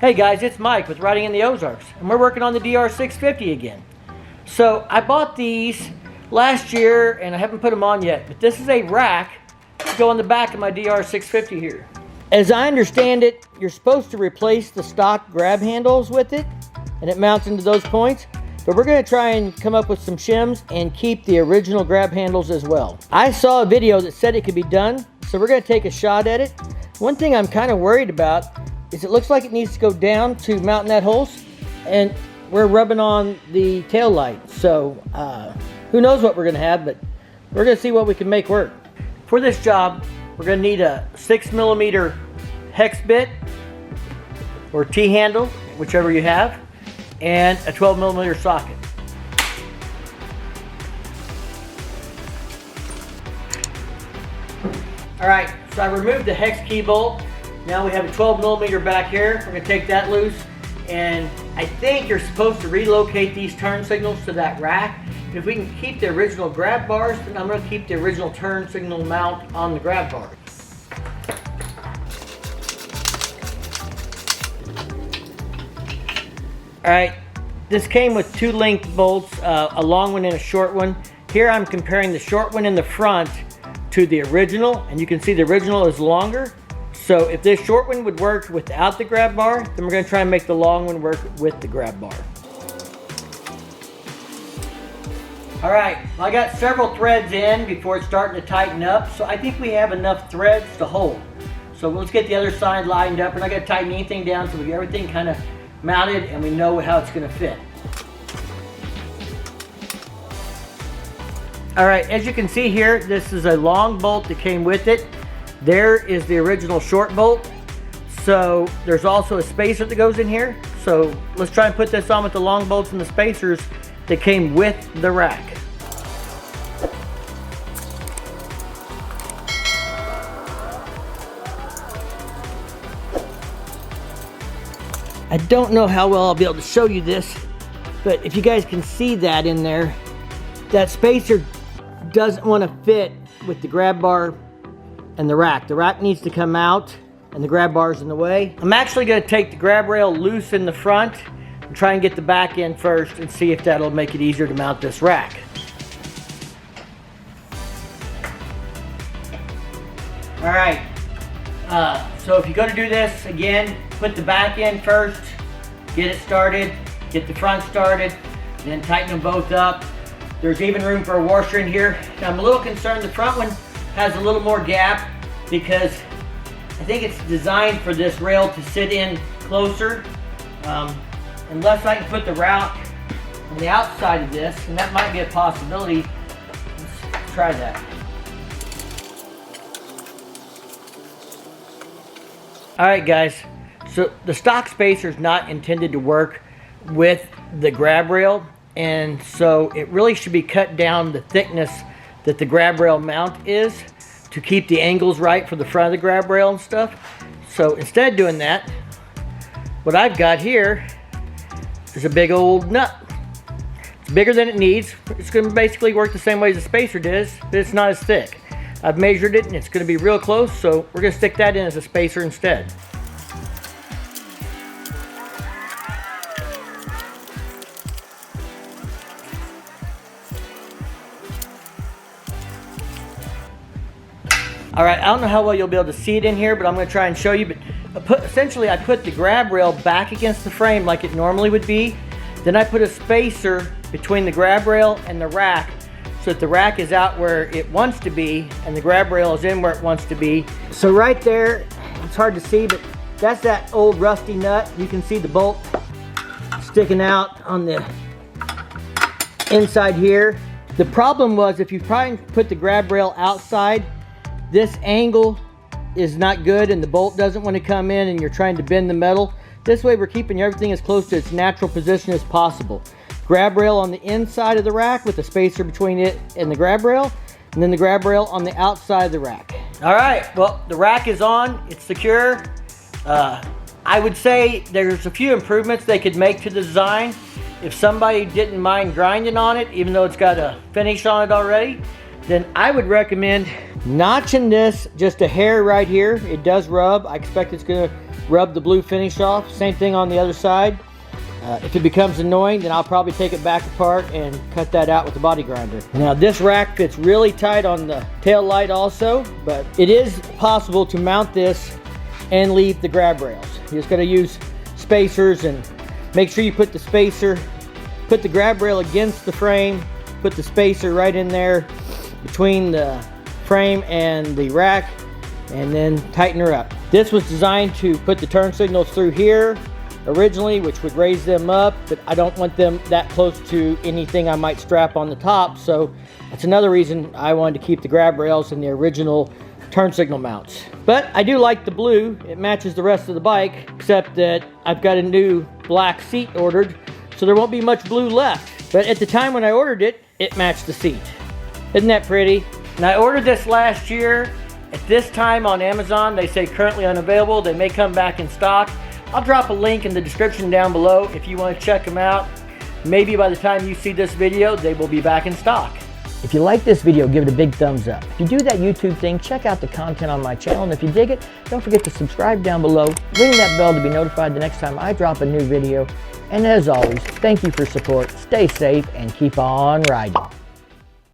Hey guys, it's Mike with Riding in the Ozarks, and we're working on the DR650 again. So I bought these last year and I haven't put them on yet, but this is a rack to go on the back of my DR650 here. As I understand it, you're supposed to replace the stock grab handles with it, and it mounts into those points, but we're going to try and come up with some shims and keep the original grab handles as well. I saw a video that said it could be done, so we're going to take a shot at it. One thing I'm kind of worried about is it looks like it needs to go down to mounting that hose, and we're rubbing on the tail light. So who knows what we're going to have, but we're going to see what we can make work. For this job, we're going to need a 6mm hex bit or T-handle, whichever you have, and a 12mm socket. Alright, so I removed the hex key bolt. Now we have a 12mm back here. We're going to take that loose, and I think you're supposed to relocate these turn signals to that rack. If we can keep the original grab bars, then I'm going to keep the original turn signal mount on the grab bar. Alright, this came with two length bolts, a long one and a short one. Here I'm comparing the short one in the front to the original, and you can see the original is longer. So if this short one would work without the grab bar, then we're going to try and make the long one work with the grab bar. Alright, well, I got several threads in before it's starting to tighten up, so I think we have enough threads to hold. So let's get the other side lined up. We're not going to tighten anything down so we get everything kind of mounted and we know how it's going to fit. Alright, as you can see here, this is a long bolt that came with it. There is the original short bolt. So there's also a spacer that goes in here. So let's try and put this on with the long bolts and the spacers that came with the rack. I don't know how well I'll be able to show you this, but if you guys can see that in there, that spacer doesn't want to fit with the grab bar and the rack. The rack needs to come out and the grab bar's in the way. I'm actually going to take the grab rail loose in the front and try and get the back in first and see if that'll make it easier to mount this rack. Alright, so if you're going to do this, again, put the back in first, get it started, get the front started, then tighten them both up. There's even room for a washer in here. Now, I'm a little concerned the front one has a little more gap because I think it's designed for this rail to sit in closer. Unless I can put the rack on the outside of this, and that might be a possibility. Let's try that. Alright guys, so the stock spacer is not intended to work with the grab rail, and so it really should be cut down the thickness that the grab rail mount is to keep the angles right for the front of the grab rail and stuff. So instead of doing that, what I've got here is a big old nut. It's bigger than it needs. It's going to basically work the same way as the spacer does, but it's not as thick. I've measured it and it's going to be real close, so we're going to stick that in as a spacer instead. Alright, I don't know how well you'll be able to see it in here, but I'm going to try and show you. But essentially, I put the grab rail back against the frame like it normally would be. Then I put a spacer between the grab rail and the rack so that the rack is out where it wants to be and the grab rail is in where it wants to be. So right there, it's hard to see, but that's that old rusty nut. You can see the bolt sticking out on the inside here. The problem was if you try and put the grab rail outside, this angle is not good and the bolt doesn't want to come in and you're trying to bend the metal. This way we're keeping everything as close to its natural position as possible. Grab rail on the inside of the rack with a spacer between it and the grab rail, and then the grab rail on the outside of the rack. Alright, well, the rack is on, it's secure. I would say there's a few improvements they could make to the design. If somebody didn't mind grinding on it, even though it's got a finish on it already, then I would recommend notching this just a hair right here. It does rub. I expect it's gonna rub the blue finish off. Same thing on the other side. If it becomes annoying, then I'll probably take it back apart and cut that out with the body grinder. Now this rack fits really tight on the tail light also, but it is possible to mount this and leave the grab rails. You just gotta use spacers and make sure you put the grab rail against the frame, put the spacer right in there between the frame and the rack, and then tighten her up. This was designed to put the turn signals through here originally, which would raise them up, but I don't want them that close to anything I might strap on the top, so that's another reason I wanted to keep the grab rails in the original turn signal mounts. But I do like the blue. It matches the rest of the bike, except that I've got a new black seat ordered, so there won't be much blue left. But at the time when I ordered it, it matched the seat. Isn't that pretty? And I ordered this last year. At this time on Amazon, they say currently unavailable. They may come back in stock. I'll drop a link in the description down below if you want to check them out. Maybe by the time you see this video, they will be back in stock. If you like this video, give it a big thumbs up. If you do that YouTube thing, check out the content on my channel. And if you dig it, don't forget to subscribe down below. Ring that bell to be notified the next time I drop a new video. And as always, thank you for support. Stay safe and keep on riding.